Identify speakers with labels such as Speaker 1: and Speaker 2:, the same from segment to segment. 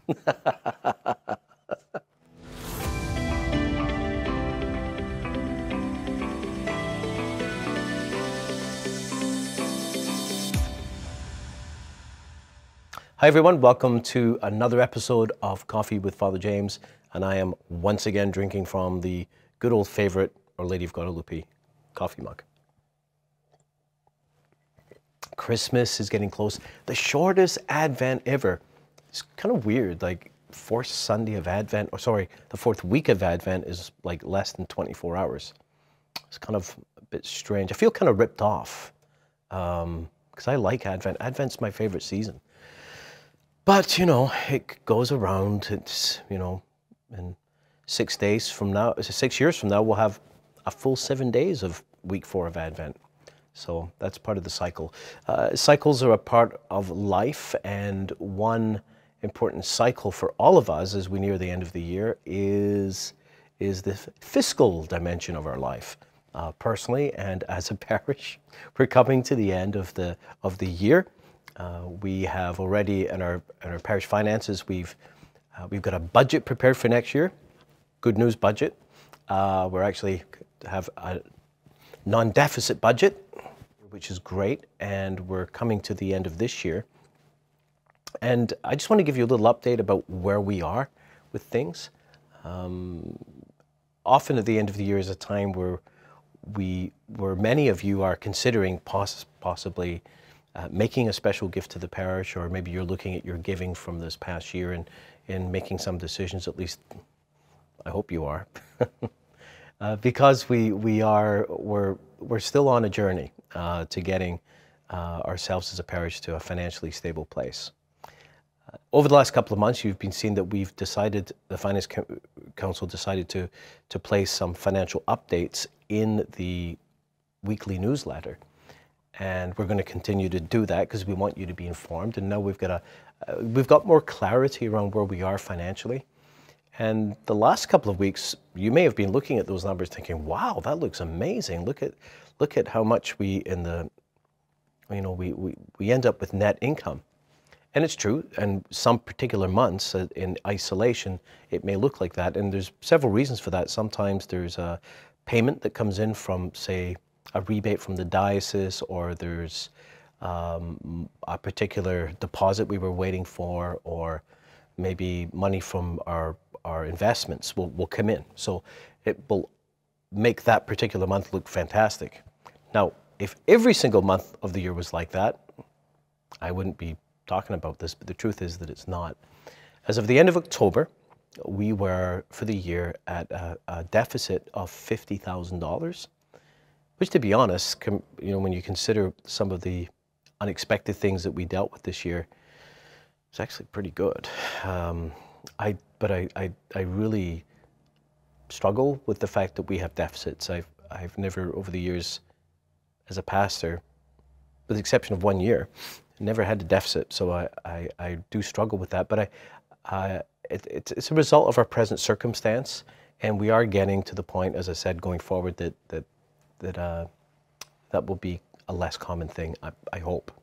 Speaker 1: Hi everyone, welcome to another episode of Coffee with Father James, and I am once again drinking from the good old favorite Our Lady of Guadalupe coffee mug. Christmas is getting close. The shortest Advent ever. It's kind of weird, like fourth Sunday of Advent, or sorry, the fourth week of Advent is like less than 24 hours. It's kind of a bit strange. I feel kind of ripped off because I like Advent. Advent's my favorite season. But, you know, it goes around. It's, you know, in 6 days from now, 6 years from now, we'll have a full 7 days of week 4 of Advent. So that's part of the cycle. Cycles are a part of life, and one important cycle for all of us as we near the end of the year is the fiscal dimension of our life. Personally, and as a parish, we're coming to the end of the year. We have already in our parish finances, we've got a budget prepared for next year. Good news budget. We're actually have a non-deficit budget, which is great, and we're coming to the end of this year. And I just want to give you a little update about where we are with things. Often at the end of the year is a time where many of you are considering possibly making a special gift to the parish, or maybe you're looking at your giving from this past year and making some decisions. At least I hope you are, because we're still on a journey to getting ourselves as a parish to a financially stable place. Over the last couple of months, you've been seeing that we've decided, the Finance Council decided to place some financial updates in the weekly newsletter. And we're going to continue to do that because we want you to be informed. And now we've got more clarity around where we are financially. And the last couple of weeks, you may have been looking at those numbers thinking, wow, that looks amazing. Look at how much we end up with net income. And it's true, and some particular months in isolation, it may look like that. And there's several reasons for that. Sometimes there's a payment that comes in from, say, a rebate from the diocese, or there's a particular deposit we were waiting for, or maybe money from our investments will come in. So it will make that particular month look fantastic. Now, if every single month of the year was like that, I wouldn't be talking about this, but the truth is that it's not. As of the end of October, we were, for the year, at a deficit of $50,000. Which, to be honest, when you consider some of the unexpected things that we dealt with this year, it's actually pretty good. But I really struggle with the fact that we have deficits. I've never, over the years, as a pastor, with the exception of 1 year, never had a deficit. So I do struggle with that. But it's a result of our present circumstance, and we are getting to the point, as I said, going forward that will be a less common thing, I hope.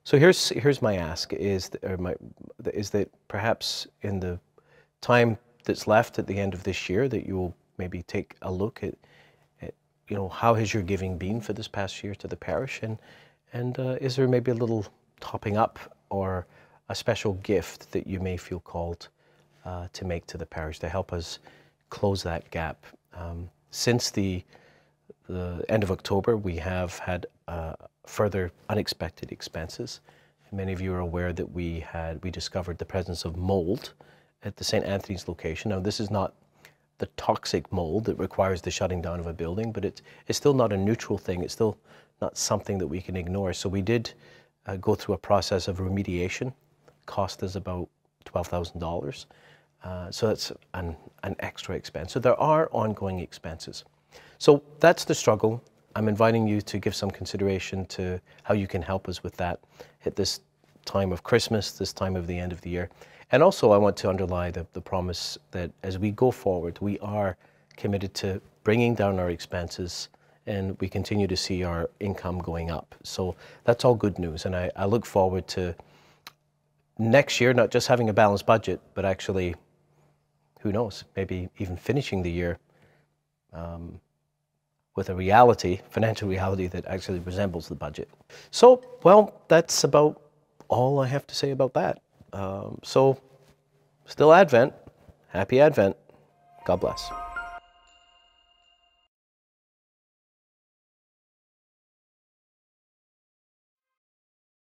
Speaker 1: So here's my ask, is that perhaps in the time that's left at the end of this year, that you will maybe take a look at how has your giving been for this past year to the parish, and is there maybe a little topping up or a special gift that you may feel called to make to the parish to help us close that gap. Since the end of October, we have had further unexpected expenses. Many of you are aware that we discovered the presence of mold at the St. Anthony's location. Now, this is not the toxic mold that requires the shutting down of a building, but it's still not a neutral thing. It's still not something that we can ignore. So we did go through a process of remediation. Cost us about $12,000. So that's an extra expense. So there are ongoing expenses. So that's the struggle. I'm inviting you to give some consideration to how you can help us with that at this time of Christmas, this time of the end of the year. And also I want to underline the promise that as we go forward, we are committed to bringing down our expenses, and we continue to see our income going up. So that's all good news. And I look forward to next year not just having a balanced budget, but actually, who knows, maybe even finishing the year with a reality, financial reality that actually resembles the budget. So, well, that's about all I have to say about that. So, still Advent. Happy Advent. God bless.